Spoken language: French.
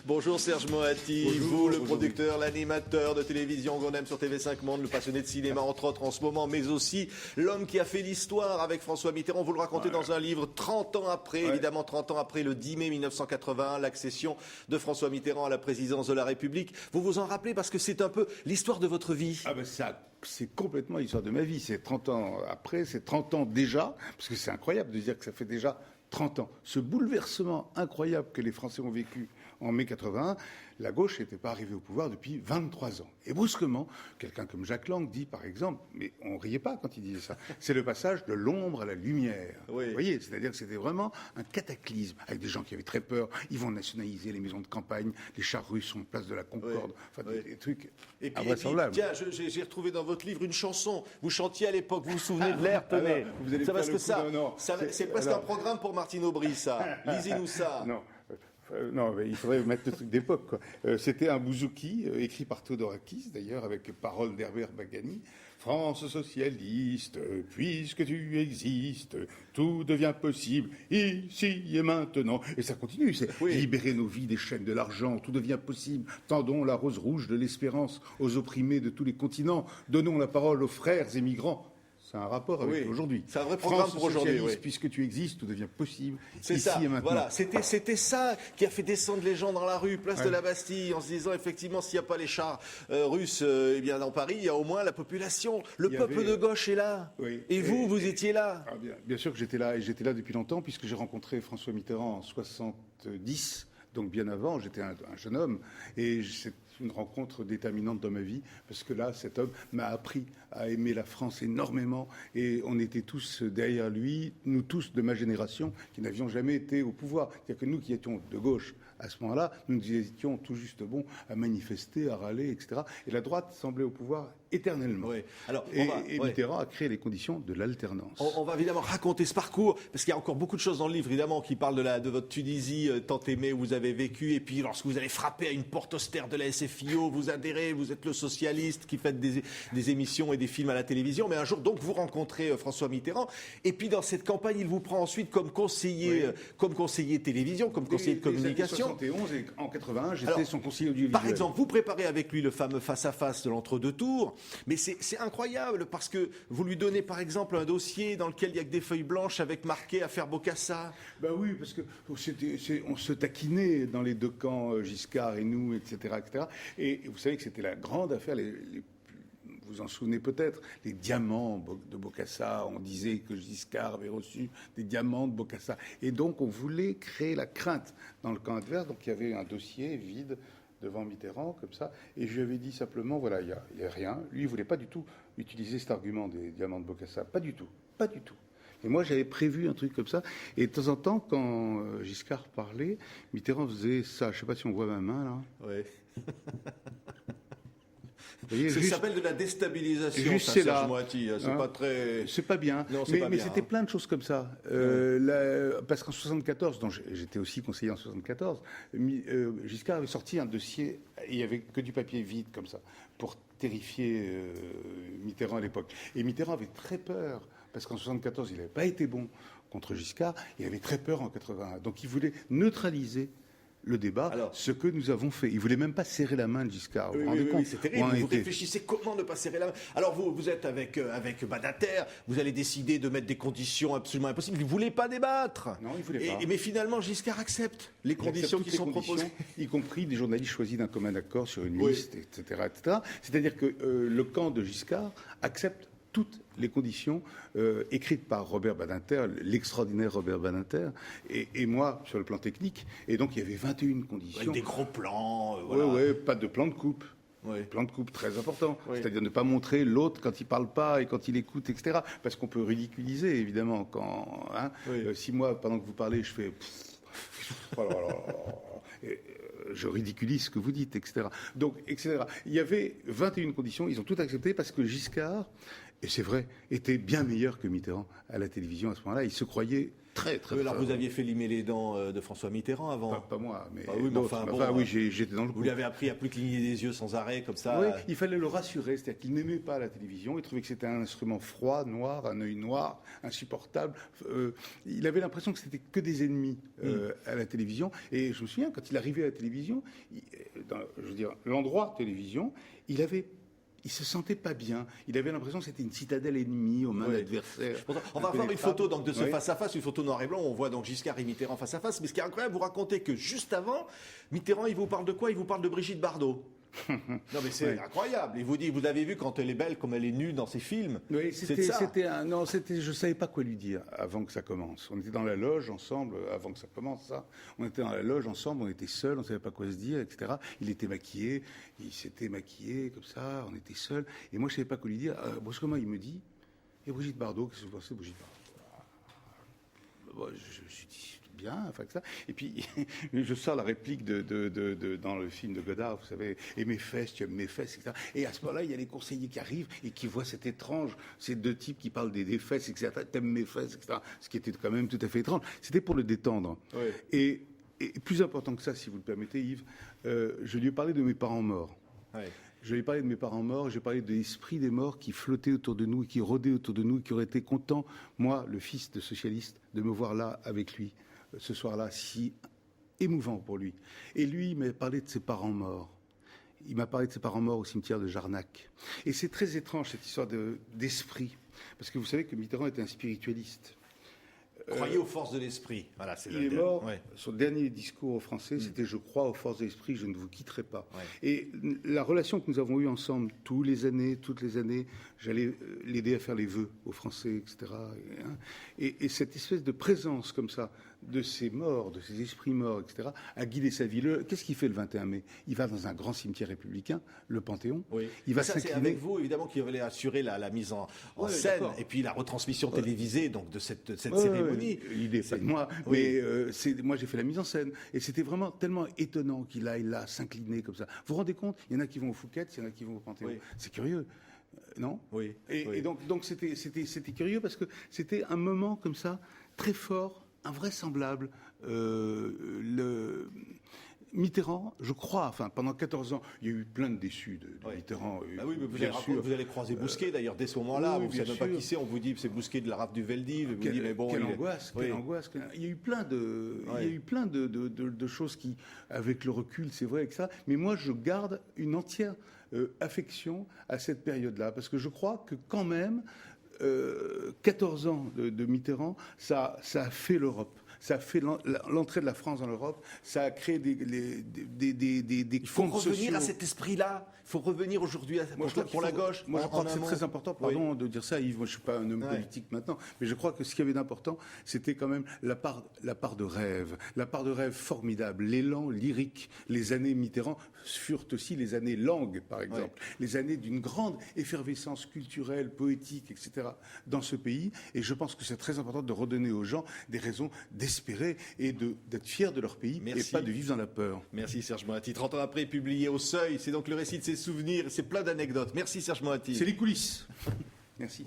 Bonjour Serge Moati, Bonjour, vous le bonjour. producteur, l'animateur de télévision qu'on aime sur TV5 Monde, le passionné de cinéma entre autres en ce moment, mais aussi l'homme qui a fait l'histoire avec François Mitterrand. Vous le racontez dans un livre 30 ans après, évidemment 30 ans après le 10 mai 1981, l'accession de François Mitterrand à la présidence de la République. Vous vous en rappelez parce que c'est un peu l'histoire de votre vie. Ah ben ça, c'est complètement l'histoire de ma vie. C'est 30 ans après, c'est 30 ans déjà, parce que c'est incroyable de dire que ça fait déjà 30 ans. Ce bouleversement incroyable que les Français ont vécu en mai 81, la gauche n'était pas arrivée au pouvoir depuis 23 ans. Et brusquement, quelqu'un comme Jacques Lang dit, par exemple, mais on riait pas quand il disait ça, c'est le passage de l'ombre à la lumière. Oui. Vous voyez, c'est-à-dire que c'était vraiment un cataclysme, avec des gens qui avaient très peur. Ils vont nationaliser les maisons de campagne, les chars russes sont place de la Concorde, des trucs Et puis, invraisemblables. tiens, j'ai retrouvé dans votre livre une chanson. Vous chantiez à l'époque, vous vous souvenez de l'air, tenez. vous allez Ça faire parce le que coup ça, d'un an. c'est presque un programme pour Martine Aubry, ça. Lisez-nous ça. Non, mais il faudrait mettre le truc d'époque, quoi. C'était un bouzouki, écrit par Theodorakis, d'ailleurs, avec paroles d'Herbert Bagani. France socialiste, puisque tu existes, tout devient possible, ici et maintenant. Et ça continue, c'est libérer nos vies des chaînes de l'argent, tout devient possible. Tendons la rose rouge de l'espérance aux opprimés de tous les continents. Donnons la parole aux frères émigrants. C'est un rapport avec aujourd'hui. C'est un vrai programme France pour aujourd'hui. socialiste, puisque tu existes, tout devient possible. C'est ici ça. et maintenant. Voilà, c'était ça qui a fait descendre les gens dans la rue, place de la Bastille, en se disant effectivement s'il n'y a pas les chars russes, eh bien dans Paris, il y a au moins la population. Le peuple de gauche est là. Oui. Et vous étiez là. Ah bien sûr que j'étais là, et j'étais là depuis longtemps, puisque j'ai rencontré François Mitterrand en 70, donc bien avant. J'étais un jeune homme, et c'est une rencontre déterminante dans ma vie, parce que là, cet homme m'a appris à aimer la France énormément, et on était tous derrière lui, nous tous de ma génération, qui n'avions jamais été au pouvoir. C'est-à-dire que nous qui étions de gauche à ce moment-là, nous étions tout juste bons à manifester, à râler, etc. Et la droite semblait au pouvoir éternellement. Oui. Alors, et Mitterrand a créé les conditions de l'alternance. On va évidemment raconter ce parcours, parce qu'il y a encore beaucoup de choses dans le livre, évidemment, qui parlent de votre Tunisie tant aimée où vous avez vécu, et puis lorsque vous allez frapper à une porte austère de la SFIO, vous adhérez, vous êtes le socialiste qui fait des émissions et des films à la télévision, mais un jour, donc, vous rencontrez François Mitterrand, et puis dans cette campagne, il vous prend ensuite comme conseiller télévision, comme conseiller de communication. En 71 et en 81, j'étais son conseiller audiovisuel. Par exemple, vous préparez avec lui le fameux face-à-face de l'entre-deux tours, mais c'est incroyable parce que vous lui donnez par exemple un dossier dans lequel il n'y a que des feuilles blanches avec marqué affaire Bokassa. Ben oui, parce que on se taquinait dans les deux camps, Giscard et nous, etc., etc. Et vous savez que c'était la grande affaire, vous vous en souvenez peut-être, les diamants de Bokassa. On disait que Giscard avait reçu des diamants de Bokassa. Et donc, on voulait créer la crainte dans le camp adverse. Donc, il y avait un dossier vide devant Mitterrand, comme ça. Et je lui avais dit simplement, voilà, il y a rien. Lui, il ne voulait pas du tout utiliser cet argument des diamants de Bokassa. Pas du tout. Pas du tout. Et moi, j'avais prévu un truc comme ça. Et de temps en temps, quand Giscard parlait, Mitterrand faisait ça. Je ne sais pas si on voit ma main, là. Oui. Voyez, ça s'appelle de la déstabilisation, juste ça, c'est Serge là. Moati. C'est pas très... C'est pas bien. Non, mais pas bien, c'était plein de choses comme ça. Parce qu'en 74, dont j'étais aussi conseiller en 74, Giscard avait sorti un dossier, et il n'y avait que du papier vide comme ça, pour terrifier Mitterrand à l'époque. Et Mitterrand avait très peur, parce qu'en 74, il n'avait pas été bon contre Giscard, il avait très peur en 81. Donc il voulait neutraliser le débat, alors, ce que nous avons fait. Il ne voulait même pas serrer la main de Giscard. Oui, c'est terrible. Vous réfléchissez comment ne pas serrer la main. Alors vous êtes avec Badinter, vous allez décider de mettre des conditions absolument impossibles. Il ne voulait pas débattre. Non, il ne voulait pas. Mais finalement, Giscard accepte les conditions qui sont proposées. Y compris des journalistes choisis d'un commun accord sur une liste, etc., etc. C'est-à-dire que le camp de Giscard accepte toutes les conditions écrites par Robert Badinter, l'extraordinaire Robert Badinter, et moi sur le plan technique. Et donc il y avait 21 conditions. Avec des gros plans. Oui, pas de plan de coupe. Plan de coupe très important. C'est-à-dire ne pas montrer l'autre quand il parle pas et quand il écoute, etc. Parce qu'on peut ridiculiser, évidemment. Si moi, pendant que vous parlez, je fais... je ridiculise ce que vous dites, etc. Donc, etc. Il y avait 21 conditions, ils ont tout accepté parce que Giscard et c'est vrai, était bien meilleur que Mitterrand à la télévision à ce moment-là. Il se croyait très, très alors fort. vous aviez fait limer les dents de François Mitterrand avant. Pas moi, mais oui, mais d'autres. Oui, j'étais dans le coup. Vous lui avez appris à plus cligner des yeux sans arrêt, comme ça. Oui, il fallait le rassurer, c'est-à-dire qu'il n'aimait pas la télévision, il trouvait que c'était un instrument froid, noir, un œil noir, insupportable. Il avait l'impression que c'était que des ennemis à la télévision. Et je me souviens, quand il arrivait à la télévision, l'endroit télévision, il se sentait pas bien. Il avait l'impression que c'était une citadelle ennemie aux mains d'adversaires. On va voir une photo donc, de ce face-à-face, une photo noir et blanc. On voit donc Giscard et Mitterrand face à face. Mais ce qui est incroyable, vous racontez que juste avant, Mitterrand, il vous parle de quoi? Il vous parle de Brigitte Bardot. Non mais c'est incroyable. Il vous dit, vous l'avez vu quand elle est belle, comme elle est nue dans ses films. Oui, je savais pas quoi lui dire avant que ça commence. On était dans la loge ensemble avant que ça commence. Ça, on était dans la loge ensemble, on était seuls, on savait pas quoi se dire, etc. Il était maquillé, il s'était maquillé comme ça, on était seuls. Et moi je savais pas quoi lui dire. Brusquement il me dit, et Brigitte Bardot, qu'est-ce que vous pensez de Brigitte Bardot? Je me suis dit bien, enfin que ça. Et puis je sors la réplique dans le film de Godard, vous savez, et mes fesses, tu aimes mes fesses, etc. Et à ce moment-là, il y a les conseillers qui arrivent et qui voient cet étrange, ces deux types qui parlent des fesses, etc. T'aimes mes fesses, etc. Ce qui était quand même tout à fait étrange. C'était pour le détendre. Oui. Et plus important que ça, si vous le permettez, Yves, je lui ai parlé de mes parents morts. Oui. Je lui ai parlé de mes parents morts, j'ai parlé de l'esprit des morts qui flottaient autour de nous et qui rôdaient autour de nous et qui auraient été contents, moi, le fils de socialiste, de me voir là avec lui. Ce soir-là, si émouvant pour lui. Et lui, il m'a parlé de ses parents morts. Il m'a parlé de ses parents morts au cimetière de Jarnac. Et c'est très étrange, cette histoire d'esprit. Parce que vous savez que Mitterrand était un spiritualiste. Croyez aux forces de l'esprit. Voilà, il est mort. Ouais. Son dernier discours aux Français, c'était « Je crois aux forces de l'esprit, je ne vous quitterai pas ». Et la relation que nous avons eue ensemble, toutes les années, j'allais l'aider à faire les vœux aux Français, etc. Et cette espèce de présence comme ça, de ces morts, de ces esprits morts, etc., a guidé sa vie. Qu'est-ce qu'il fait le 21 mai? Il va dans un grand cimetière républicain, le Panthéon. Oui. Il va c'est avec vous, évidemment, qui allait assurer la mise en scène et puis la retransmission télévisée donc, de cette cérémonie. L'idée, c'est de moi. Mais moi, j'ai fait la mise en scène. Et c'était vraiment tellement étonnant qu'il aille là, s'incliner comme ça. Vous vous rendez compte? Il y en a qui vont au Fouquet's, il y en a qui vont au Panthéon. C'est curieux. Non? Oui. Et donc c'était curieux parce que c'était un moment comme ça, très fort, invraisemblable. Mitterrand, je crois, pendant 14 ans, il y a eu plein de déçus de Mitterrand. Oui, mais vous allez croiser Bousquet, d'ailleurs, dès ce moment-là. Vous ne savez même pas qui c'est. On vous dit que c'est Bousquet de la rafle du Veldiv. Quelle angoisse. Il y a eu plein de choses qui, avec le recul, c'est vrai que ça. Mais moi, je garde une entière affection à cette période-là. Parce que je crois que quand même, 14 ans de Mitterrand, ça a fait l'Europe. Ça a fait l'entrée de la France dans l'Europe, ça a créé des Il faut revenir à cet esprit-là. Il faut revenir aujourd'hui pour la gauche. Moi, je crois que c'est très important, pardon de dire ça, Yves, moi je ne suis pas un homme politique maintenant, mais je crois que ce qu'il y avait d'important, c'était quand même la part de rêve formidable, l'élan lyrique. Les années Mitterrand furent aussi les années Lang, par exemple, les années d'une grande effervescence culturelle, poétique, etc., dans ce pays. Et je pense que c'est très important de redonner aux gens des raisons d'espérer et d'être fiers de leur pays. Merci. Et pas de vivre dans la peur. Merci Serge Moati. 30 ans après, publié au Seuil, c'est donc le récit de ses souvenirs, c'est plein d'anecdotes. Merci Serge Moati. C'est les coulisses. Merci.